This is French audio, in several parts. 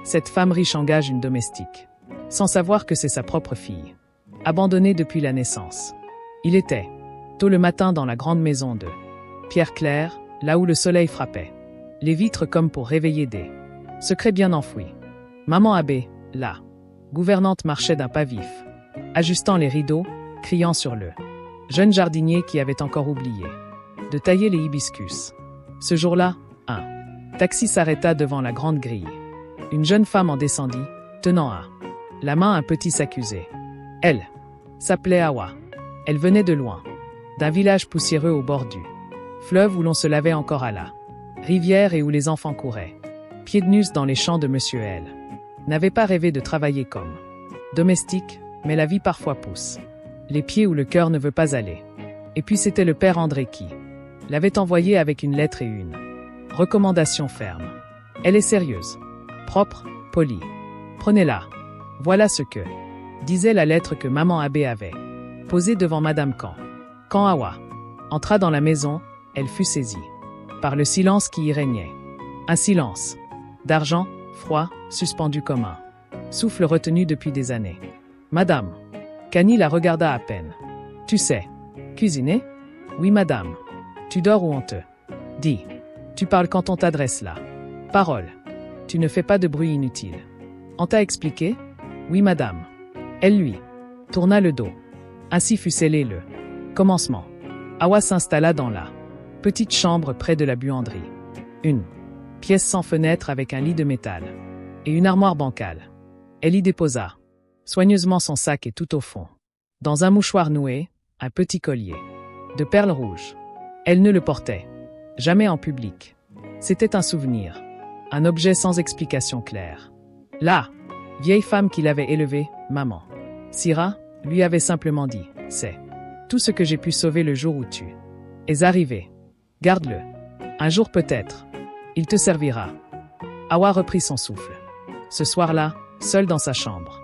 Cette femme riche engage une domestique, sans savoir que c'est sa propre fille, abandonnée depuis la naissance. Il était, tôt le matin dans la grande maison de pierre claire, là où le soleil frappait. Les vitres comme pour réveiller des secrets bien enfouis. Maman Abbé, là, gouvernante marchait d'un pas vif, ajustant les rideaux, criant sur le jeune jardinier qui avait encore oublié de tailler les hibiscus. Ce jour-là, un taxi s'arrêta devant la grande grille. Une jeune femme en descendit, tenant à la main un petit sac usé. Elle s'appelait Awa. Elle venait de loin, d'un village poussiéreux au bord du fleuve où l'on se lavait encore à la rivière et où les enfants couraient pieds nus dans les champs de Monsieur L. N'avait pas rêvé de travailler comme domestique, mais la vie parfois pousse les pieds où le cœur ne veut pas aller. Et puis c'était le père André qui l'avait envoyée avec une lettre et une recommandation ferme. Elle est sérieuse, propre, polie. Prenez-la. Voilà ce que disait la lettre que maman Abbé avait posée devant Madame Can. Quand Awa entra dans la maison, elle fut saisie par le silence qui y régnait. Un silence d'argent, froid, suspendu comme un souffle retenu depuis des années. Madame Cani la regarda à peine. Tu sais cuisiner? Oui, madame. Tu dors ou on te dit? Tu parles quand on t'adresse là. Parole. Tu ne fais pas de bruit inutile. On t'a expliqué? Oui, madame. Elle lui tourna le dos. Ainsi fut scellé le commencement. Awa s'installa dans la petite chambre près de la buanderie. Une pièce sans fenêtre avec un lit de métal et une armoire bancale. Elle y déposa soigneusement son sac et tout au fond, dans un mouchoir noué, un petit collier de perles rouges. Elle ne le portait jamais en public. C'était un souvenir, un objet sans explication claire. La vieille femme qui l'avait élevée, maman Sira, lui avait simplement dit « C'est tout ce que j'ai pu sauver le jour où tu es arrivé. Garde-le. Un jour peut-être, il te servira. » Awa reprit son souffle. Ce soir-là, seule dans sa chambre.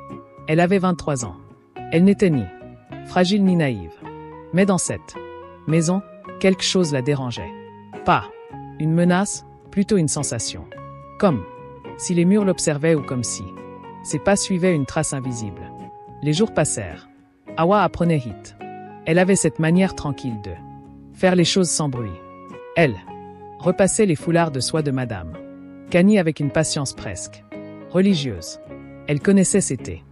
Elle avait 23 ans. Elle n'était ni fragile ni naïve. Mais dans cette maison, quelque chose la dérangeait. Pas une menace, plutôt une sensation. Comme si les murs l'observaient ou comme si ses pas suivaient une trace invisible. Les jours passèrent. Awa apprenait hit. Elle avait cette manière tranquille de faire les choses sans bruit. Elle repassait les foulards de soie de Madame Cani avec une patience presque religieuse. Elle connaissait ses thés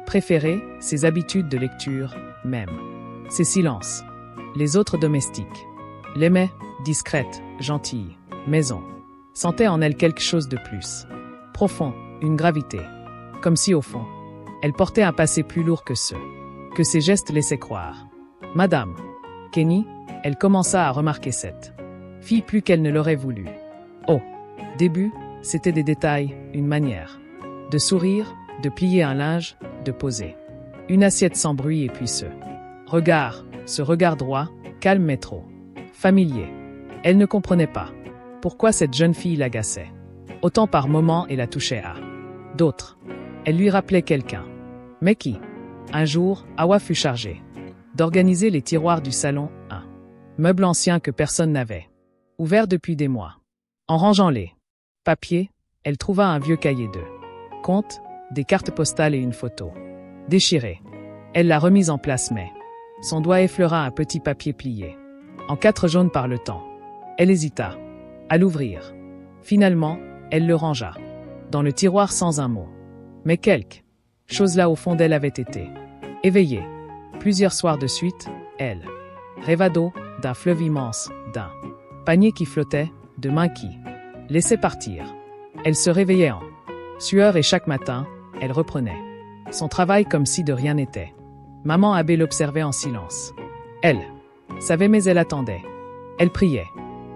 préférés, ses habitudes de lecture, même ses silences. Les autres domestiques l'aimaient, discrète, gentille, maison. Sentait en elle quelque chose de plus profond, une gravité. Comme si, au fond, elle portait un passé plus lourd que ceux que ses gestes laissaient croire. Madame Cani, elle commença à remarquer cette fille plus qu'elle ne l'aurait voulu. Au début, c'était des détails, une manière de sourire, de plier un linge, de poser une assiette sans bruit et puis ce regard droit, calme mais trop familier. Elle ne comprenait pas pourquoi cette jeune fille l'agaçait. Autant par moments et la touchait à d'autres. Elle lui rappelait quelqu'un. Mais qui? Un jour, Awa fut chargée d'organiser les tiroirs du salon, un meuble ancien que personne n'avait ouvert depuis des mois. En rangeant les papiers, elle trouva un vieux cahier de comptes, des cartes postales et une photo déchirée. Elle l'a remise en place mais son doigt effleura un petit papier plié en 4 jaunes par le temps. Elle hésita à l'ouvrir. Finalement, elle le rangea dans le tiroir sans un mot. Mais quelque chose là au fond d'elle avait été éveillée. Plusieurs soirs de suite, elle rêva d'eau, d'un fleuve immense, d'un panier qui flottait, de mains qui laissaient partir. Elle se réveillait en sueur et chaque matin, elle reprenait son travail comme si de rien n'était. Maman Abbé l'observait en silence. Elle savait mais elle attendait. Elle priait.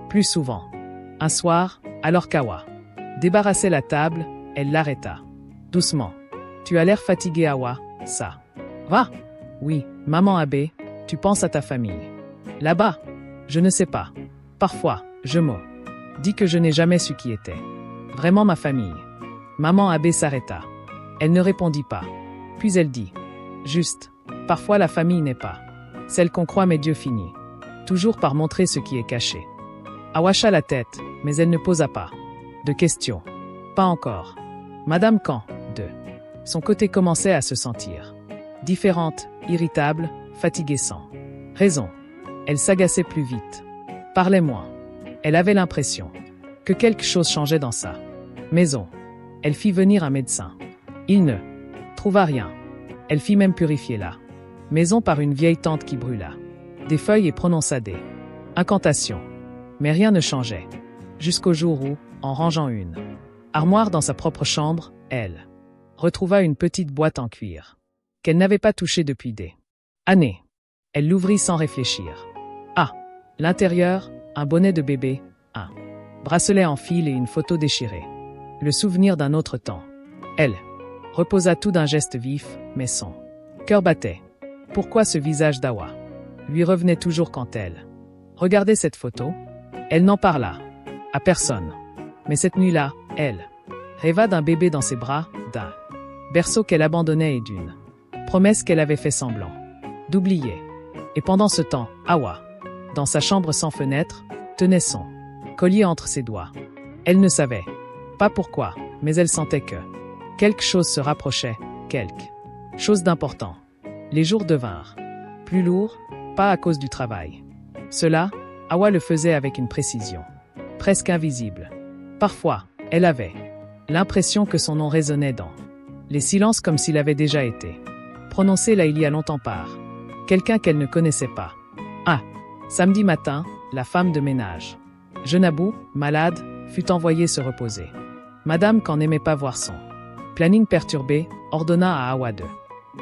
Plus souvent. Un soir, alors qu'Awa débarrassait la table, elle l'arrêta. Doucement. Tu as l'air fatigué, Awa, ça va? Oui, maman Abbé, tu penses à ta famille. Là-bas? Je ne sais pas. Parfois, je me dis que je n'ai jamais su qui était vraiment ma famille. Maman Abbé s'arrêta. Elle ne répondit pas. Puis elle dit. Juste. Parfois la famille n'est pas celle qu'on croit mais Dieu finit toujours par montrer ce qui est caché. Awa hocha la tête, mais elle ne posa pas de questions. Pas encore. Madame Khan, de son côté, commençait à se sentir différente, irritable, fatiguée sans raison. Elle s'agaçait plus vite, parlait moins. Elle avait l'impression que quelque chose changeait dans sa maison. Elle fit venir un médecin. Il ne trouva rien. Elle fit même purifier la maison par une vieille tante qui brûla des feuilles et prononça des incantations. Mais rien ne changeait. Jusqu'au jour où, en rangeant une armoire dans sa propre chambre, elle retrouva une petite boîte en cuir qu'elle n'avait pas touchée depuis des années. Elle l'ouvrit sans réfléchir. Ah! L'intérieur, un bonnet de bébé, un bracelet en fil et une photo déchirée. Le souvenir d'un autre temps. Elle reposa tout d'un geste vif, mais son cœur battait. Pourquoi ce visage d'Awa lui revenait toujours quand elle regardait cette photo? Elle n'en parla à personne. Mais cette nuit-là, elle rêva d'un bébé dans ses bras, d'un berceau qu'elle abandonnait et d'une promesse qu'elle avait fait semblant d'oublier. Et pendant ce temps, Awa, dans sa chambre sans fenêtre, tenait son collier entre ses doigts. Elle ne savait pas pourquoi, mais elle sentait que quelque chose se rapprochait, quelque chose d'important. Les jours devinrent plus lourds, pas à cause du travail. Cela, Awa le faisait avec une précision presque invisible. Parfois, elle avait l'impression que son nom résonnait dans les silences comme s'il avait déjà été prononcé là il y a longtemps par quelqu'un qu'elle ne connaissait pas. Ah, samedi matin, la femme de ménage, Jenabou, malade, fut envoyée se reposer. Madame Khan n'aimait pas voir son planning perturbé, ordonna à Awa de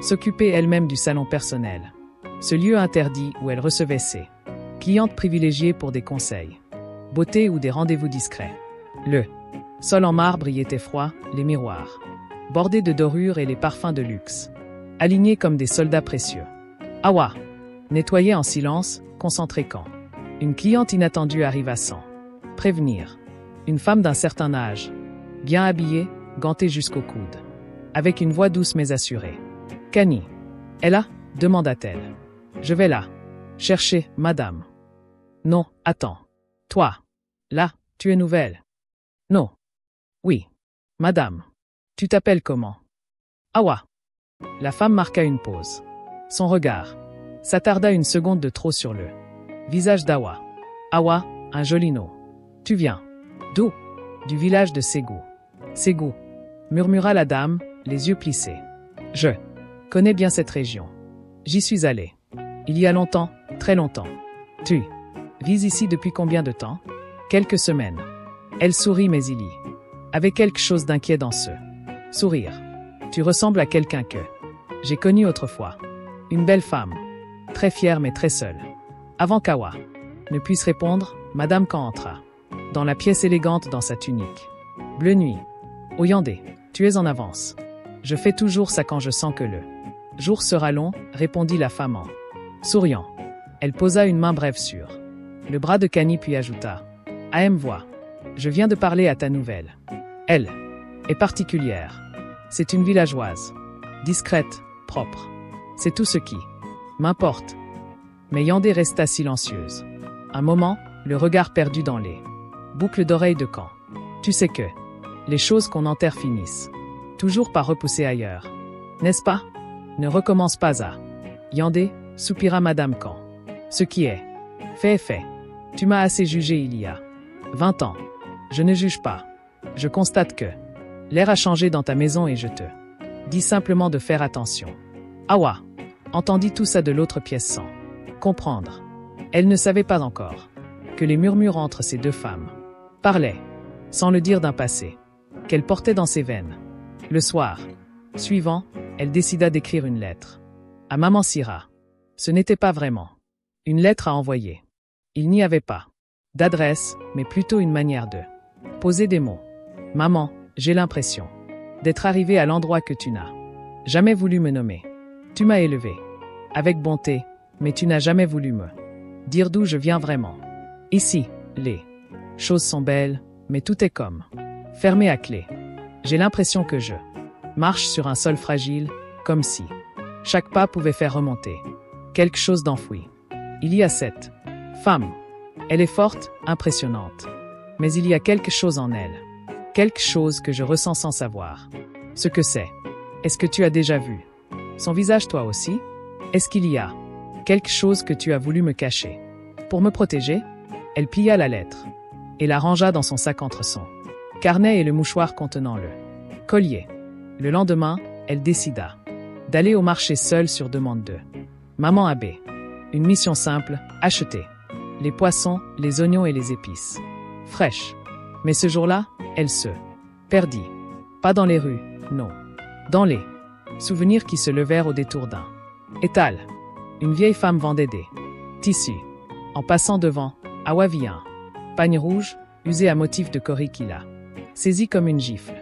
s'occuper elle-même du salon personnel, ce lieu interdit où elle recevait ses clientes privilégiées pour des conseils, beauté ou des rendez-vous discrets. Le sol en marbre y était froid, les miroirs bordés de dorures et les parfums de luxe, alignés comme des soldats précieux. Awa nettoyait en silence, concentrée quand une cliente inattendue arriva sans prévenir. Une femme d'un certain âge, bien habillée, gantée jusqu'au coude, avec une voix douce mais assurée. « Kani, est là ?» demanda-t-elle. « Je vais là. Chercher, madame. »« Non, attends. Toi. Là, tu es nouvelle. »« Non. Oui. Madame. Tu t'appelles comment ?»« Awa. » La femme marqua une pause. Son regard s'attarda une seconde de trop sur le visage d'Awa. « Awa, un joli nom. Tu viens. D'où ? » « Du village de Ségou. »« Ségou, » murmura la dame, les yeux plissés. « Je connais bien cette région. J'y suis allée. Il y a longtemps, très longtemps. Tu vis ici depuis combien de temps ? » ?»« Quelques semaines. » Elle sourit mais il y avait quelque chose d'inquiet dans ce sourire. « Tu ressembles à quelqu'un que j'ai connu autrefois. Une belle femme. Très fière mais très seule. » Avant qu'Awa ne puisse répondre, Madame Khan entra dans la pièce élégante dans sa tunique bleu nuit. « Oyandé, tu es en avance. Je fais toujours ça quand je sens que le jour sera long, » répondit la femme en souriant. Elle posa une main brève sur le bras de Kani puis ajouta « AM voix. Je viens de parler à ta nouvelle. Elle est particulière. C'est une villageoise. Discrète, propre. C'est tout ce qui m'importe. » Mais Yandé resta silencieuse. Un moment, le regard perdu dans les boucles d'oreilles de Khan. « Tu sais que les choses qu'on enterre finissent toujours par repousser ailleurs. N'est-ce pas ? Ne recommence pas à... » Yandé, soupira Madame Khan. « Ce qui est fait est fait. Tu m'as assez jugé il y a 20 ans. Je ne juge pas. Je constate que l'air a changé dans ta maison et je te dis simplement de faire attention. » Awa entendit tout ça de l'autre pièce sans comprendre. Elle ne savait pas encore que les murmures entre ces deux femmes parlaient, sans le dire, d'un passé qu'elle portait dans ses veines. Le soir suivant, elle décida d'écrire une lettre à Maman Sira. Ce n'était pas vraiment une lettre à envoyer. Il n'y avait pas d'adresse, mais plutôt une manière de poser des mots. « Maman, j'ai l'impression d'être arrivée à l'endroit que tu n'as jamais voulu me nommer. Tu m'as élevée avec bonté, mais tu n'as jamais voulu me dire d'où je viens vraiment. Ici, les choses sont belles, mais tout est comme fermé à clé. J'ai l'impression que je marche sur un sol fragile, comme si chaque pas pouvait faire remonter quelque chose d'enfoui. Il y a cette femme. Elle est forte, impressionnante. Mais il y a quelque chose en elle Quelque chose que je ressens sans savoir. Ce que c'est. Est-ce que tu as déjà vu son visage toi aussi? Est-ce qu'il y a quelque chose que tu as voulu me cacher? Pour me protéger? Elle plia la lettre et la rangea dans son sac entre son carnet et le mouchoir contenant le collier. Le lendemain, elle décida d'aller au marché seule sur demande de Maman Abbé. Une mission simple, acheter les poissons, les oignons et les épices fraîches. Mais ce jour-là, elle se perdit. Pas dans les rues, non. Dans les souvenirs qui se levèrent au détour d'un étal. Une vieille femme vendait des tissus. En passant devant, Awa vit un pagne rouge, usé à motif de cori qui la saisit comme une gifle.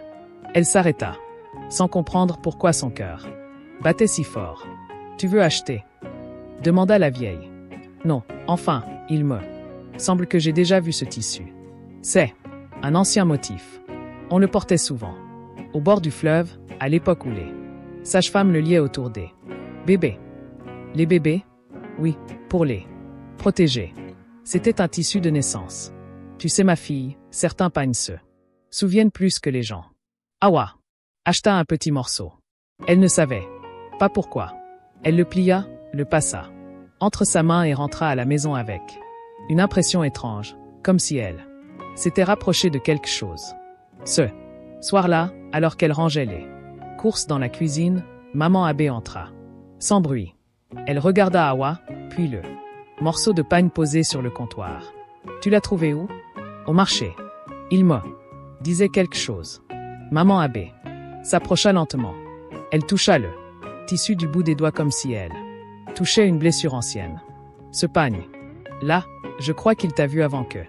Elle s'arrêta, sans comprendre pourquoi son cœur battait si fort. Tu veux acheter? Demanda la vieille. Non, enfin, il me semble que j'ai déjà vu ce tissu. C'est un ancien motif. On le portait souvent. Au bord du fleuve, à l'époque où les sages-femmes le liaient autour des bébés. Les bébés? Oui, pour les protéger. C'était un tissu de naissance. Tu sais ma fille, certains pagnes se souviennent plus que les gens. Awa acheta un petit morceau. Elle ne savait pas pourquoi. Elle le plia, le passa entre sa main et rentra à la maison avec une impression étrange, comme si elle s'était rapprochée de quelque chose. Ce soir-là, alors qu'elle rangeait les courses dans la cuisine, Maman Abbé entra. Sans bruit. Elle regarda Awa, puis le morceau de pagne posé sur le comptoir. Tu l'as trouvé où? Au marché. Il me disait quelque chose. Maman Abbé s'approcha lentement. Elle toucha le tissu du bout des doigts comme si elle touchait une blessure ancienne. Ce pagne. Là, je crois qu'il t'a vu avant que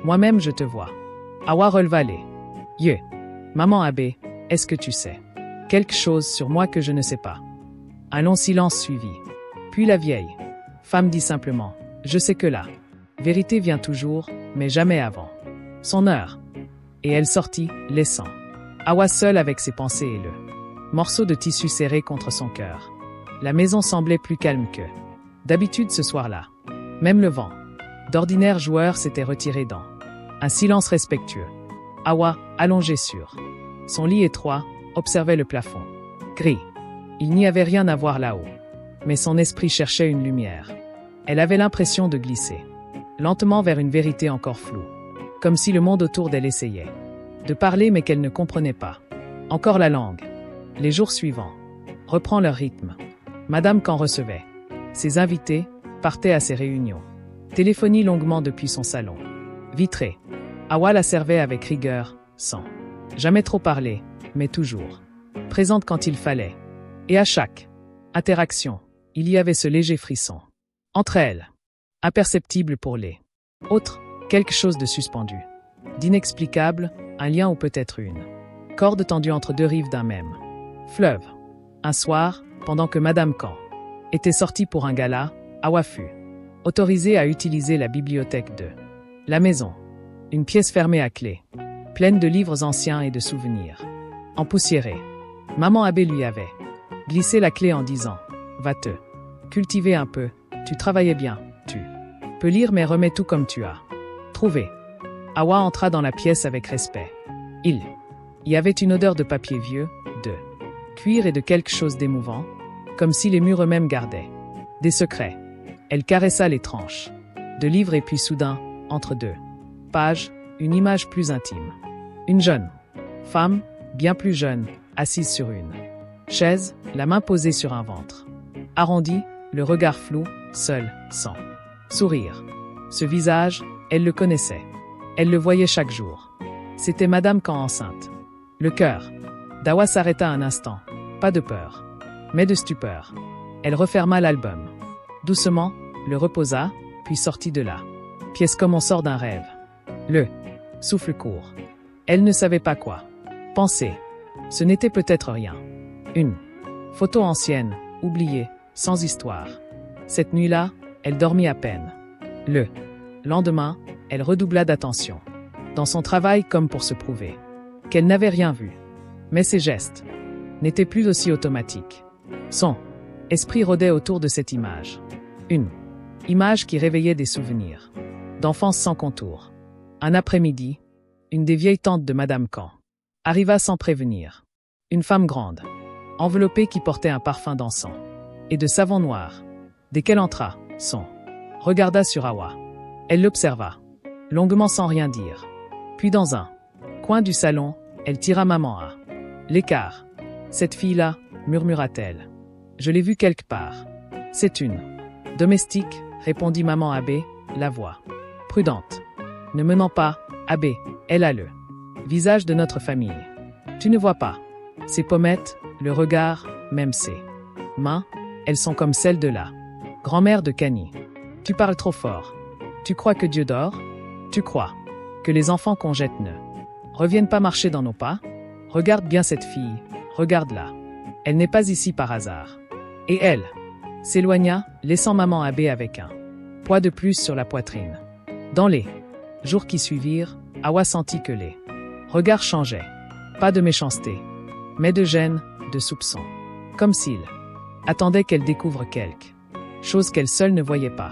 moi-même je te vois. Awa releva les yeux. Maman Abbé, est-ce que tu sais quelque chose sur moi que je ne sais pas? Un long silence suivit. Puis la vieille femme dit simplement, je sais que la vérité vient toujours, mais jamais avant son heure. Et elle sortit, laissant Awa seule avec ses pensées et le morceau de tissu serré contre son cœur. La maison semblait plus calme que d'habitude ce soir-là. Même le vent d'ordinaire joueur s'était retiré dans un silence respectueux. Awa, allongée sur son lit étroit, observait le plafond gris. Il n'y avait rien à voir là-haut. Mais son esprit cherchait une lumière. Elle avait l'impression de glisser lentement vers une vérité encore floue. Comme si le monde autour d'elle essayait de parler mais qu'elle ne comprenait pas. Encore la langue. Les jours suivants reprend leur rythme. Madame Khan recevait ses invités, partait à ses réunions. Téléphonie longuement depuis son salon vitré. Awa la servait avec rigueur, sans jamais trop parler, mais toujours présente quand il fallait. Et à chaque interaction, il y avait ce léger frisson. Entre elles, imperceptible pour les autres, quelque chose de suspendu, d'inexplicable, un lien ou peut-être une corde tendue entre deux rives d'un même fleuve. Un soir, pendant que Madame Khan était sortie pour un gala, Awa fut autorisée à utiliser la bibliothèque de la maison. Une pièce fermée à clé, pleine de livres anciens et de souvenirs empoussiérés. Maman Abbé lui avait glissé la clé en disant « Va te cultiver un peu, tu travaillais bien, tu peux lire mais remets tout comme tu as trouvé. » Awa entra dans la pièce avec respect. Il y avait une odeur de papier vieux, de cuir et de quelque chose d'émouvant, comme si les murs eux-mêmes gardaient des secrets. Elle caressa les tranches de livres et puis soudain, entre deux pages, une image plus intime. Une jeune femme, bien plus jeune, assise sur une chaise, la main posée sur un ventre arrondi, le regard flou, seul, sans sourire. Ce visage, elle le connaissait. Elle le voyait chaque jour. C'était Madame Khan enceinte. Le cœur d'Awa s'arrêta un instant. Pas de peur, mais de stupeur. Elle referma l'album. Doucement, le reposa, puis sortit de là. Pièce comme on sort d'un rêve. Le souffle court. Elle ne savait pas quoi penser. Ce n'était peut-être rien. Une photo ancienne, oubliée, sans histoire. Cette nuit-là, elle dormit à peine. Le lendemain, elle redoubla d'attention. Dans son travail comme pour se prouver qu'elle n'avait rien vu. Mais ses gestes n'étaient plus aussi automatiques. Son esprit rôdait autour de cette image. Une image qui réveillait des souvenirs d'enfance sans contour. Un après-midi, une des vieilles tantes de Madame Khan arriva sans prévenir. Une femme grande, enveloppée qui portait un parfum d'encens et de savon noir. Dès qu'elle entra, regarda sur Awa. Elle l'observa, longuement sans rien dire. Puis dans un coin du salon, elle tira maman à l'écart. Cette fille-là, murmura-t-elle. Je l'ai vue quelque part. C'est une domestique, répondit maman Abbé, la voix prudente. Ne menant pas, Abbé, elle a le visage de notre famille. Tu ne vois pas ses pommettes, le regard, même ses mains, elles sont comme celles de la grand-mère de Kani. Tu parles trop fort. Tu crois que Dieu dort? Tu crois que les enfants qu'on jette ne reviennent pas marcher dans nos pas? Regarde bien cette fille, regarde-la. Elle n'est pas ici par hasard. Et elle s'éloigna, laissant maman Abbé avec un poids de plus sur la poitrine. Dans les jours qui suivirent, Awa sentit que les regards changeaient. Pas de méchanceté, mais de gêne, de soupçon. Comme s'il attendait qu'elle découvre quelque chose qu'elle seule ne voyait pas.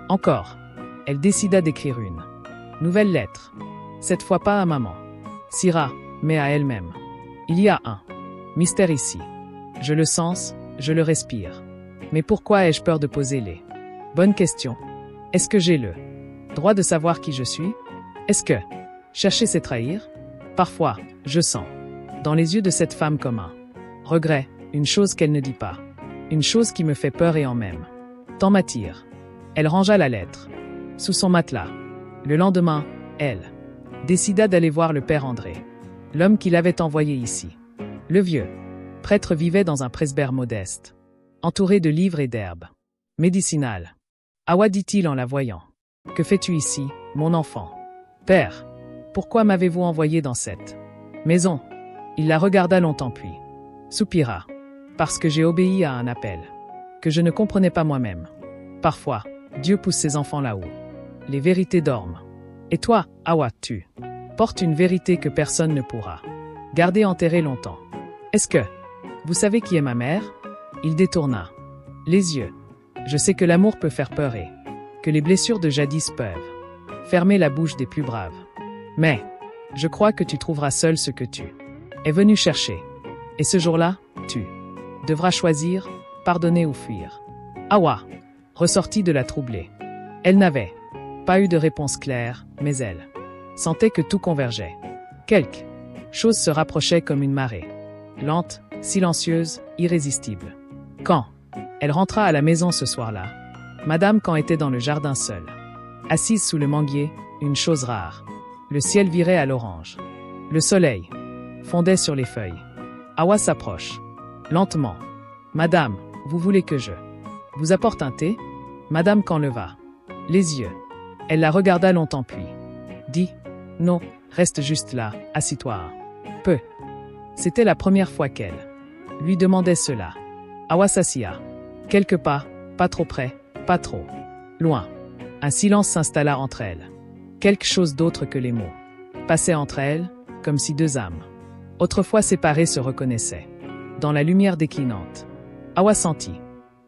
Encore, elle décida d'écrire une nouvelle lettre. Cette fois pas à maman Syrah, mais à elle-même. Il y a un mystère ici. Je le sens, je le respire. Mais pourquoi ai-je peur de poser les bonnes questions? Est-ce que j'ai le droit de savoir qui je suis? Est-ce que chercher c'est trahir? Parfois, je sens dans les yeux de cette femme comme un regret, une chose qu'elle ne dit pas. Une chose qui me fait peur et en même temps m'attire. Elle rangea la lettre sous son matelas. Le lendemain, elle décida d'aller voir le père André, l'homme qui l'avait envoyé ici. Le vieux prêtre vivait dans un presbytère modeste, entouré de livres et d'herbes médicinales. Awa, dit-il en la voyant. Que fais-tu ici, mon enfant? Père, pourquoi m'avez-vous envoyé dans cette maison? Il la regarda longtemps puis soupira. Parce que j'ai obéi à un appel que je ne comprenais pas moi-même. Parfois, Dieu pousse ses enfants là-haut. Les vérités dorment. Et toi, Awa, tu portes une vérité que personne ne pourra garder enterrée longtemps. Est-ce que vous savez qui est ma mère? Il détourna les yeux. Je sais que l'amour peut faire peur et que les blessures de jadis peuvent fermer la bouche des plus braves. Mais je crois que tu trouveras seul ce que tu es venu chercher. Et ce jour-là, tu devras choisir, pardonner ou fuir. Awa ressortit de la troublée. Elle n'avait pas eu de réponse claire, mais elle sentait que tout convergeait. Quelque chose se rapprochait comme une marée. Lente, silencieuse, irrésistible. Quand elle rentra à la maison ce soir-là, Madame Khan était dans le jardin seule. Assise sous le manguier, une chose rare. Le ciel virait à l'orange. Le soleil fondait sur les feuilles. Awa s'approche. Lentement. Madame, vous voulez que je vous apporte un thé? Madame Khan leva les yeux. Elle la regarda longtemps puis dit, non, reste juste là, assis-toi un peu. C'était la première fois qu'elle lui demandait cela. Awa s'assia. Quelques pas, pas trop près, pas trop loin. Un silence s'installa entre elles. Quelque chose d'autre que les mots passait entre elles, comme si deux âmes, autrefois séparées, se reconnaissaient. Dans la lumière déclinante, Awa sentit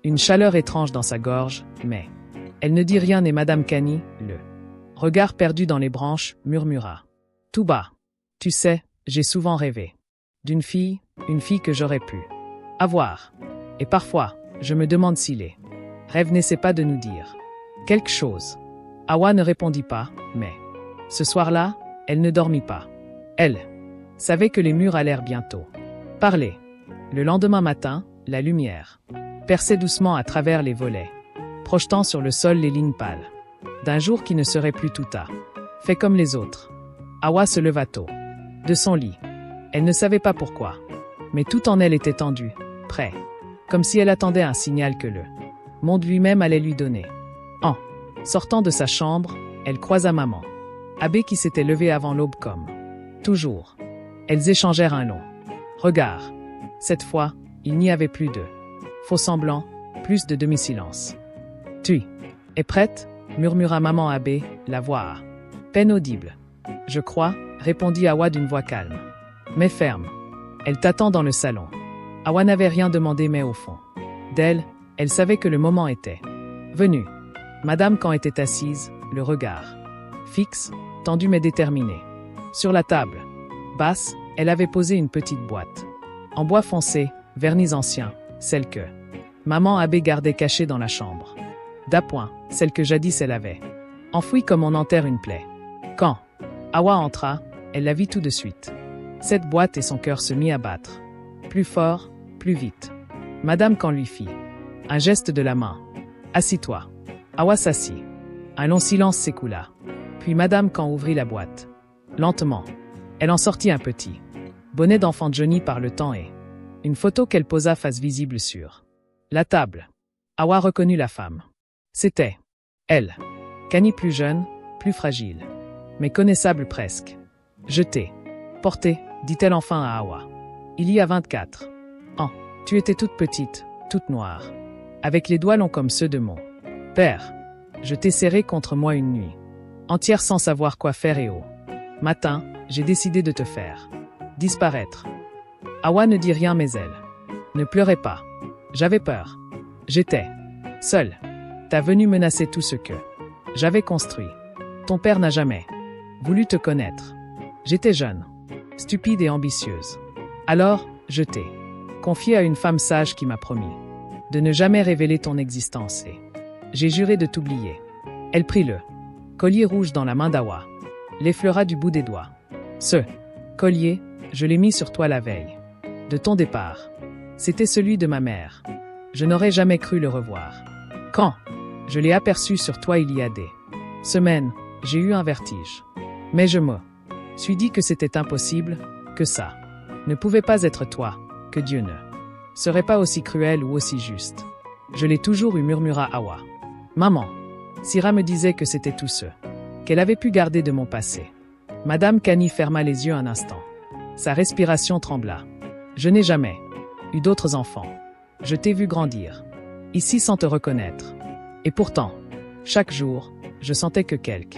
une chaleur étrange dans sa gorge, mais elle ne dit rien et Madame Kani, le regard perdu dans les branches, murmura. Tout bas. Tu sais, j'ai souvent rêvé d'une fille, une fille que j'aurais pu avoir. Et parfois, je me demande si les rêves n'essaient pas de nous dire quelque chose. Awa ne répondit pas, mais ce soir-là, elle ne dormit pas. Elle savait que les murs allèrent bientôt parler. Le lendemain matin, la lumière perçait doucement à travers les volets, projetant sur le sol les lignes pâles d'un jour qui ne serait plus tout à fait comme les autres. Awa se leva tôt de son lit. Elle ne savait pas pourquoi, mais tout en elle était tendu, prêt, comme si elle attendait un signal que le monde lui-même allait lui donner. En sortant de sa chambre, elle croisa maman Abbé qui s'était levée avant l'aube comme toujours. Elles échangèrent un long regard. Cette fois, il n'y avait plus de faux semblants, plus de demi-silence. Tu es prête? Murmura maman Abbé, la voix à peine audible. Je crois, répondit Awa d'une voix calme. Mais ferme. Elle t'attend dans le salon. Awa n'avait rien demandé, mais au fond d'elle, elle savait que le moment était venu. Madame Khan était assise, le regard fixe, tendu mais déterminé. Sur la table basse, elle avait posé une petite boîte. En bois foncé, vernis ancien, celle que maman Abbé gardait cachée dans la chambre. D'appoint, celle que jadis elle avait enfouie comme on enterre une plaie. Quand Awa entra, elle la vit tout de suite. Cette boîte et son cœur se mit à battre. Plus fort, plus vite. Madame Khan lui fit un geste de la main. Assis-toi. Awa s'assit. Un long silence s'écoula. Puis Madame Khan ouvrit la boîte. Lentement. Elle en sortit un petit bonnet d'enfant Johnny par le temps et une photo qu'elle posa face visible sur la table. Awa reconnut la femme. C'était elle. Kani plus jeune, plus fragile, mais connaissable presque. Je t'ai porté, dit-elle enfin à Awa. Il y a 24 ans. Tu étais toute petite, toute noire, avec les doigts longs comme ceux de mon père. Je t'ai serré contre moi une nuit entière sans savoir quoi faire et au matin, j'ai décidé de te faire disparaître. Awa ne dit rien mais elle ne pleurait pas. J'avais peur. J'étais seule. Ta venue menaçait tout ce que j'avais construit. Ton père n'a jamais voulu te connaître. J'étais jeune, stupide et ambitieuse. Alors, je t'ai confié à une femme sage qui m'a promis de ne jamais révéler ton existence et j'ai juré de t'oublier. Elle prit le collier rouge dans la main d'Awa, l'effleura du bout des doigts. Ce collier, je l'ai mis sur toi la veille de ton départ. C'était celui de ma mère. Je n'aurais jamais cru le revoir. Quand je l'ai aperçu sur toi il y a des semaines, j'ai eu un vertige. Mais je me suis dit que c'était impossible, que ça ne pouvait pas être toi, que Dieu ne serait pas aussi cruel ou aussi juste. Je l'ai toujours eu, murmura Awa. Maman. Sira me disait que c'était tout ce qu'elle avait pu garder de mon passé. Madame Kani ferma les yeux un instant. Sa respiration trembla. Je n'ai jamais eu d'autres enfants. Je t'ai vu grandir ici sans te reconnaître. Et pourtant, chaque jour, je sentais que quelque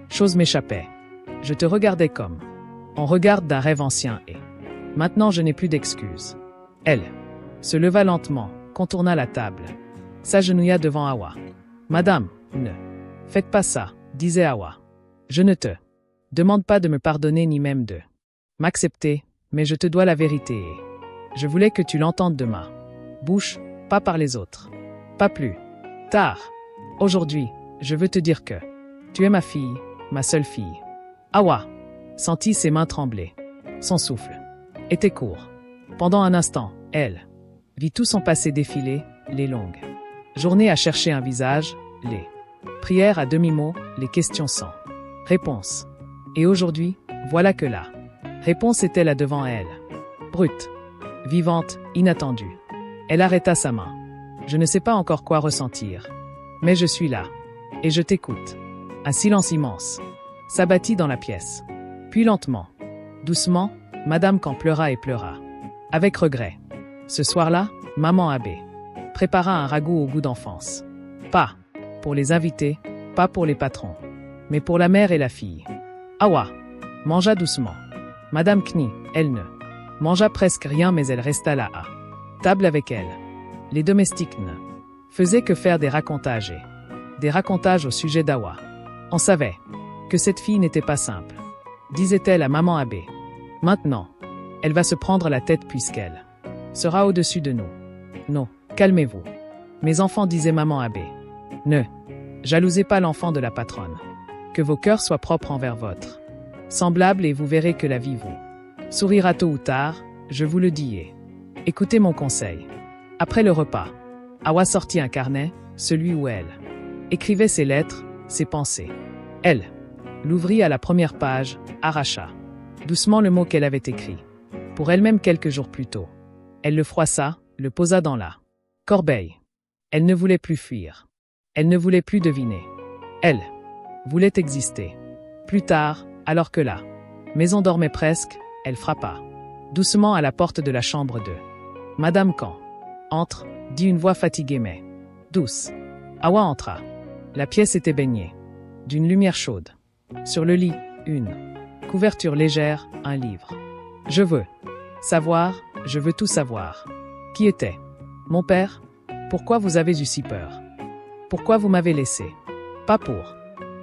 chose m'échappait. Je te regardais comme on regarde d'un rêve ancien et maintenant je n'ai plus d'excuses. Elle se leva lentement, contourna la table, s'agenouilla devant Awa. Madame, ne faites pas ça, disait Awa. Je ne te demande pas de me pardonner ni même de m'accepter, mais je te dois la vérité et je voulais que tu l'entendes de ma bouche, pas par les autres. Pas plus tard. Aujourd'hui, je veux te dire que tu es ma fille, ma seule fille. Awa sentit ses mains trembler. Son souffle était court. Pendant un instant, elle vit tout son passé défiler, les longues journées à chercher un visage, les prières à demi-mot, les questions sans réponse. Et aujourd'hui, voilà que la réponse était là devant elle. Brute, vivante, inattendue. Elle arrêta sa main. Je ne sais pas encore quoi ressentir. Mais je suis là. Et je t'écoute. Un silence immense s'abattit dans la pièce. Puis lentement, doucement, Madame Khan pleura et pleura. Avec regret. Ce soir-là, maman Abbé prépara un ragoût au goût d'enfance. Pas pour les invités, pas pour les patrons, mais pour la mère et la fille. Awa mangea doucement. Madame Kni, elle ne mangea presque rien mais elle resta là à table avec elle. Les domestiques ne faisaient que faire des racontages et des racontages au sujet d'Awa. On savait que cette fille n'était pas simple, disait-elle à maman Abbé. Maintenant, elle va se prendre la tête puisqu'elle sera au-dessus de nous. Non, calmez-vous. Mes enfants, disait maman Abbé. Ne jalousez pas l'enfant de la patronne. Que vos cœurs soient propres envers votre semblable et vous verrez que la vie vous sourira tôt ou tard, je vous le dis et écoutez mon conseil. Après le repas, Awa sortit un carnet, celui où elle écrivait ses lettres, ses pensées. Elle l'ouvrit à la première page, arracha doucement le mot qu'elle avait écrit. Pour elle-même quelques jours plus tôt. Elle le froissa, le posa dans la corbeille. Elle ne voulait plus fuir. Elle ne voulait plus deviner. Elle voulait exister. Plus tard, alors que la maison dormait presque, elle frappa doucement à la porte de la chambre de Madame Khan. Entre, dit une voix fatiguée mais douce. Awa entra. La pièce était baignée d'une lumière chaude. Sur le lit, une couverture légère, un livre. Je veux savoir, je veux tout savoir. Qui était mon père? Pourquoi vous avez eu si peur? Pourquoi vous m'avez laissé? Pas pour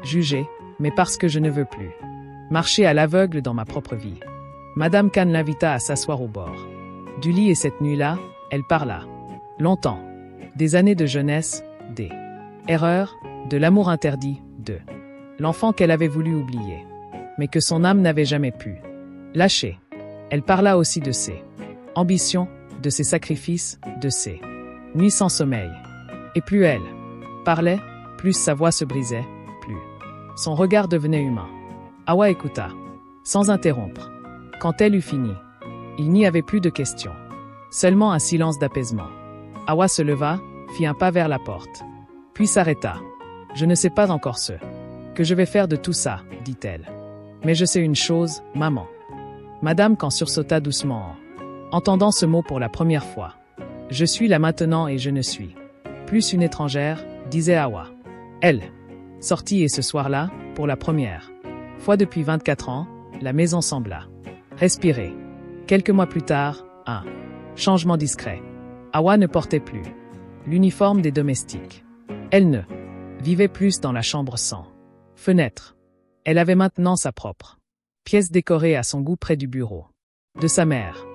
juger, mais parce que je ne veux plus marcher à l'aveugle dans ma propre vie. Madame Khan l'invita à s'asseoir au bord du lit et cette nuit-là, elle parla. Longtemps. Des années de jeunesse, des erreurs, de l'amour interdit, de l'enfant qu'elle avait voulu oublier, mais que son âme n'avait jamais pu lâcher. Elle parla aussi de ses ambitions, de ses sacrifices, de ses nuits sans sommeil. Et plus elle parlait, plus sa voix se brisait, plus son regard devenait humain. Hawa écouta, sans interrompre. Quand elle eut fini, il n'y avait plus de questions. Seulement un silence d'apaisement. Hawa se leva, fit un pas vers la porte, puis s'arrêta. Je ne sais pas encore ce que je vais faire de tout ça, dit-elle. Mais je sais une chose, maman. Madame Khan sursauta doucement en entendant ce mot pour la première fois. Je suis là maintenant et je ne suis plus une étrangère, disait Hawa. Elle sortit et ce soir-là, pour la première fois depuis 24 ans, la maison sembla respirer. Quelques mois plus tard, un changement discret. Hawa ne portait plus l'uniforme des domestiques. Elle ne vivait plus dans la chambre sans fenêtre. Elle avait maintenant sa propre pièce décorée à son goût près du bureau de sa mère.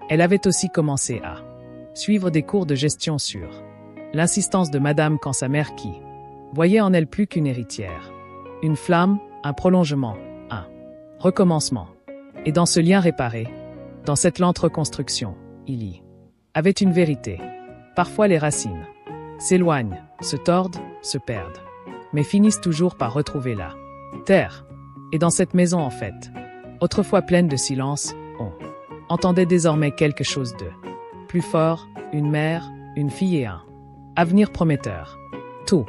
Elle avait aussi commencé à suivre des cours de gestion sur l'insistance de Madame Khan, sa mère qui voyait en elle plus qu'une héritière. Une flamme, un prolongement, un recommencement. Et dans ce lien réparé, dans cette lente reconstruction, il y avait une vérité. Parfois les racines s'éloignent, se tordent, se perdent, mais finissent toujours par retrouver la terre. Et dans cette maison en fait, autrefois pleine de silence, on entendait désormais quelque chose de plus fort, une mère, une fille et un avenir prometteur. Tout